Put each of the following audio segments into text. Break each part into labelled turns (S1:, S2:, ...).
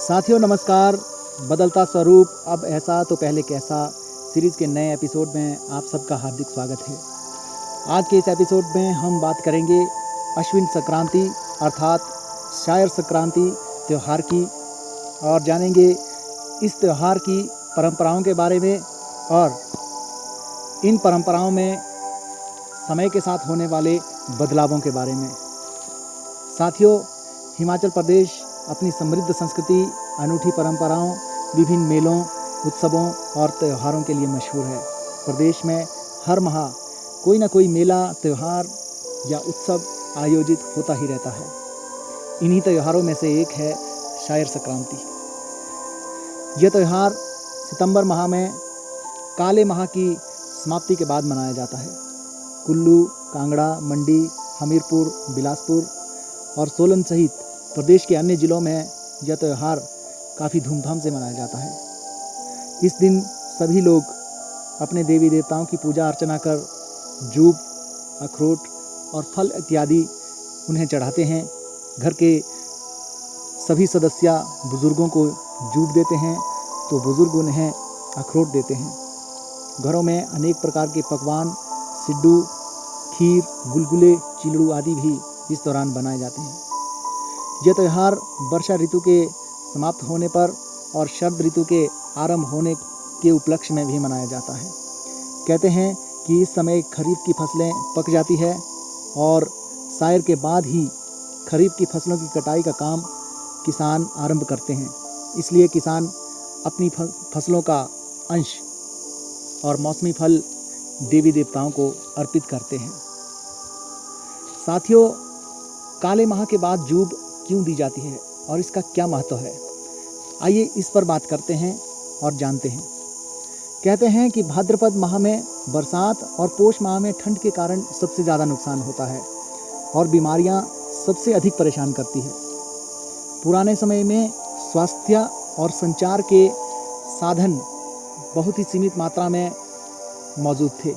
S1: साथियों नमस्कार। बदलता स्वरूप अब ऐसा तो पहले कैसा सीरीज़ के नए एपिसोड में आप सबका हार्दिक स्वागत है। आज के इस एपिसोड में हम बात करेंगे अश्विन संक्रांति अर्थात शायर संक्रांति त्यौहार की और जानेंगे इस त्यौहार की परंपराओं के बारे में और इन परंपराओं में समय के साथ होने वाले बदलावों के बारे में। साथियों, हिमाचल प्रदेश अपनी समृद्ध संस्कृति, अनूठी परंपराओं, विभिन्न मेलों, उत्सवों और त्योहारों के लिए मशहूर है। प्रदेश में हर माह कोई ना कोई मेला, त्यौहार या उत्सव आयोजित होता ही रहता है। इन्हीं त्योहारों में से एक है शायर संक्रांति। यह त्यौहार सितंबर माह में काले माह की समाप्ति के बाद मनाया जाता है। कुल्लू, कांगड़ा, मंडी, हमीरपुर, बिलासपुर और सोलन सहित प्रदेश के अन्य ज़िलों में यह त्यौहार काफ़ी धूमधाम से मनाया जाता है। इस दिन सभी लोग अपने देवी देवताओं की पूजा अर्चना कर जूब, अखरोट और फल इत्यादि उन्हें चढ़ाते हैं। घर के सभी सदस्य बुज़ुर्गों को जूब देते हैं तो बुज़ुर्ग उन्हें अखरोट देते हैं। घरों में अनेक प्रकार के पकवान, सिड्डू, खीर, गुलगुले, चिलड़ू आदि भी इस दौरान बनाए जाते हैं। यह त्यौहार वर्षा ऋतु के समाप्त होने पर और शरद ऋतु के आरंभ होने के उपलक्ष्य में भी मनाया जाता है। कहते हैं कि इस समय खरीफ की फसलें पक जाती है और सायर के बाद ही खरीफ की फसलों की कटाई का काम किसान आरंभ करते हैं। इसलिए किसान अपनी फसलों का अंश और मौसमी फल देवी देवताओं को अर्पित करते हैं। साथियों, काले माह के बाद जूब क्यों दी जाती है और इसका क्या महत्व है, आइए इस पर बात करते हैं और जानते हैं। कहते हैं कि भाद्रपद माह में बरसात और पोष माह में ठंड के कारण सबसे ज़्यादा नुकसान होता है और बीमारियां सबसे अधिक परेशान करती है। पुराने समय में स्वास्थ्य और संचार के साधन बहुत ही सीमित मात्रा में मौजूद थे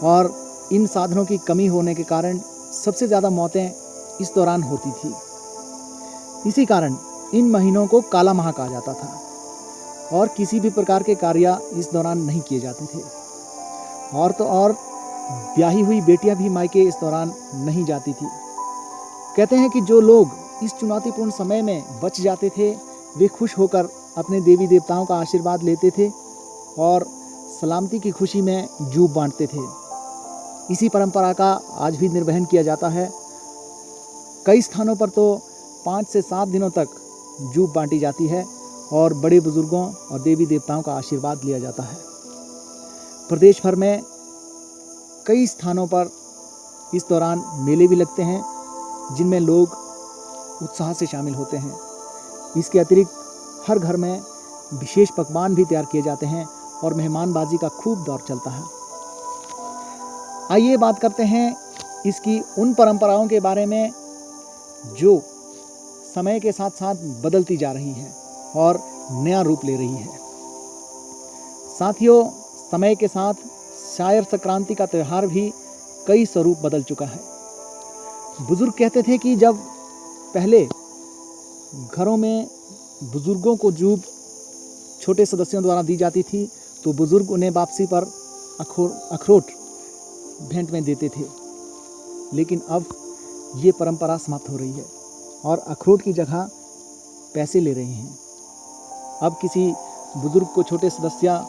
S1: और इन साधनों की कमी होने के कारण सबसे ज़्यादा मौतें इस दौरान होती थी। इसी कारण इन महीनों को काला माह कहा जाता था और किसी भी प्रकार के कार्य इस दौरान नहीं किए जाते थे। और तो और ब्याही हुई बेटियां भी मायके इस दौरान नहीं जाती थी। कहते हैं कि जो लोग इस चुनौतीपूर्ण समय में बच जाते थे वे खुश होकर अपने देवी देवताओं का आशीर्वाद लेते थे और सलामती की खुशी में जूब बांटते थे। इसी परंपरा का आज भी निर्वहन किया जाता है। कई स्थानों पर तो 5 से 7 दिनों तक जूब बांटी जाती है और बड़े बुजुर्गों और देवी देवताओं का आशीर्वाद लिया जाता है। प्रदेश भर में कई स्थानों पर इस दौरान मेले भी लगते हैं जिनमें लोग उत्साह से शामिल होते हैं। इसके अतिरिक्त हर घर में विशेष पकवान भी तैयार किए जाते हैं और मेहमानबाजी का खूब दौर चलता है। आइए बात करते हैं इसकी उन परंपराओं के बारे में जो समय के साथ साथ बदलती जा रही है और नया रूप ले रही है। साथियों, समय के साथ शायर संक्रांति का त्यौहार भी कई स्वरूप बदल चुका है। बुजुर्ग कहते थे कि जब पहले घरों में बुजुर्गों को जूब छोटे सदस्यों द्वारा दी जाती थी तो बुजुर्ग उन्हें वापसी पर अखरोट भेंट में देते थे, लेकिन अब ये परंपरा समाप्त हो रही है और अखरोट की जगह पैसे ले रहे हैं। अब किसी बुजुर्ग को छोटे सदस्य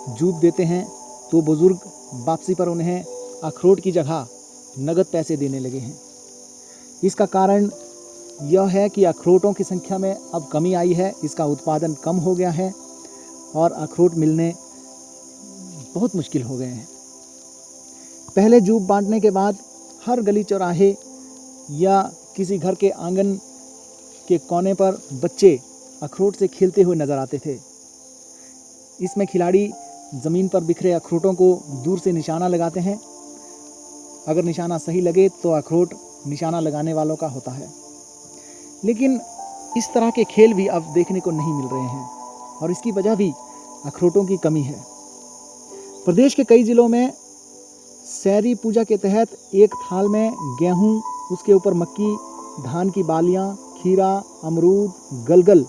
S1: जूब देते हैं तो बुजुर्ग वापसी पर उन्हें अखरोट की जगह नगद पैसे देने लगे हैं। इसका कारण यह है कि अखरोटों की संख्या में अब कमी आई है, इसका उत्पादन कम हो गया है और अखरोट मिलने बहुत मुश्किल हो गए हैं। पहले जूब बांटने के बाद हर गली चौराहे या किसी घर के आंगन के कोने पर बच्चे अखरोट से खेलते हुए नजर आते थे। इसमें खिलाड़ी ज़मीन पर बिखरे अखरोटों को दूर से निशाना लगाते हैं। अगर निशाना सही लगे तो अखरोट निशाना लगाने वालों का होता है। लेकिन इस तरह के खेल भी अब देखने को नहीं मिल रहे हैं और इसकी वजह भी अखरोटों की कमी है। प्रदेश के कई ज़िलों में सैरी पूजा के तहत एक थाल में गेहूं, उसके ऊपर मक्की, धान की बालियां, खीरा, अमरूद, गलगल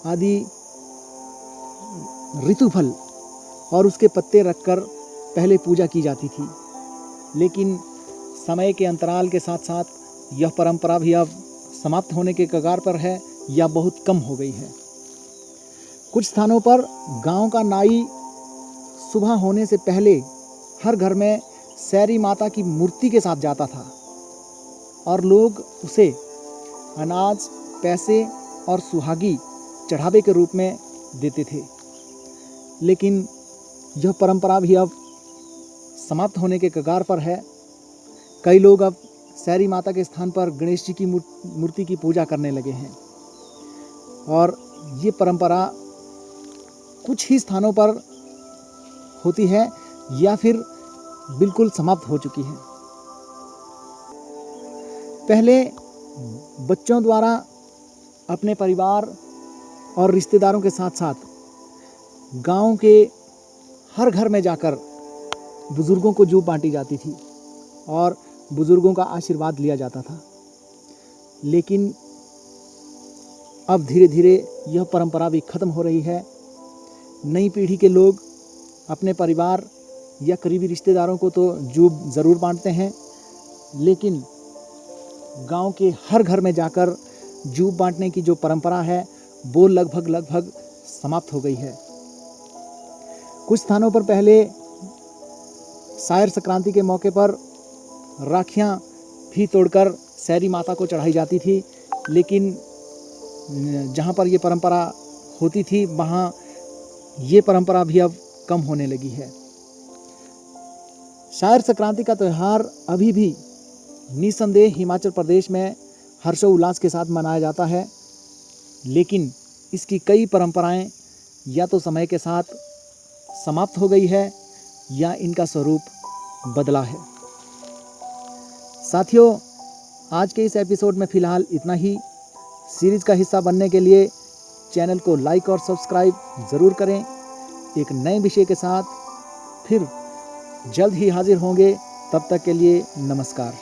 S1: आदि ऋतुफल और उसके पत्ते रखकर पहले पूजा की जाती थी, लेकिन समय के अंतराल के साथ साथ यह परंपरा भी अब समाप्त होने के कगार पर है या बहुत कम हो गई है। कुछ स्थानों पर गांव का नाई सुबह होने से पहले हर घर में सैरी माता की मूर्ति के साथ जाता था और लोग उसे अनाज, पैसे और सुहागी चढ़ावे के रूप में देते थे, लेकिन यह परंपरा भी अब समाप्त होने के कगार पर है। कई लोग अब सैरी माता के स्थान पर गणेश जी की मूर्ति की पूजा करने लगे हैं और ये परंपरा कुछ ही स्थानों पर होती है या फिर बिल्कुल समाप्त हो चुकी है। पहले बच्चों द्वारा अपने परिवार और रिश्तेदारों के साथ साथ गांव के हर घर में जाकर बुजुर्गों को जूप बांटी जाती थी और बुजुर्गों का आशीर्वाद लिया जाता था, लेकिन अब धीरे धीरे यह परंपरा भी खत्म हो रही है। नई पीढ़ी के लोग अपने परिवार या करीबी रिश्तेदारों को तो जूप ज़रूर बांटते हैं, लेकिन गांव के हर घर में जाकर जूप बांटने की जो परंपरा है वो लगभग समाप्त हो गई है। कुछ स्थानों पर पहले सायर संक्रांति के मौके पर राखियां भी तोड़कर सैरी माता को चढ़ाई जाती थी, लेकिन जहां पर ये परंपरा होती थी वहां ये परंपरा भी अब कम होने लगी है। सायर संक्रांति का त्यौहार अभी भी निसंदेह हिमाचल प्रदेश में हर्षोल्लास के साथ मनाया जाता है, लेकिन इसकी कई परंपराएं या तो समय के साथ समाप्त हो गई है या इनका स्वरूप बदला है। साथियों, आज के इस एपिसोड में फ़िलहाल इतना ही। सीरीज़ का हिस्सा बनने के लिए चैनल को लाइक और सब्सक्राइब ज़रूर करें। एक नए विषय के साथ फिर जल्द ही हाजिर होंगे। तब तक के लिए नमस्कार।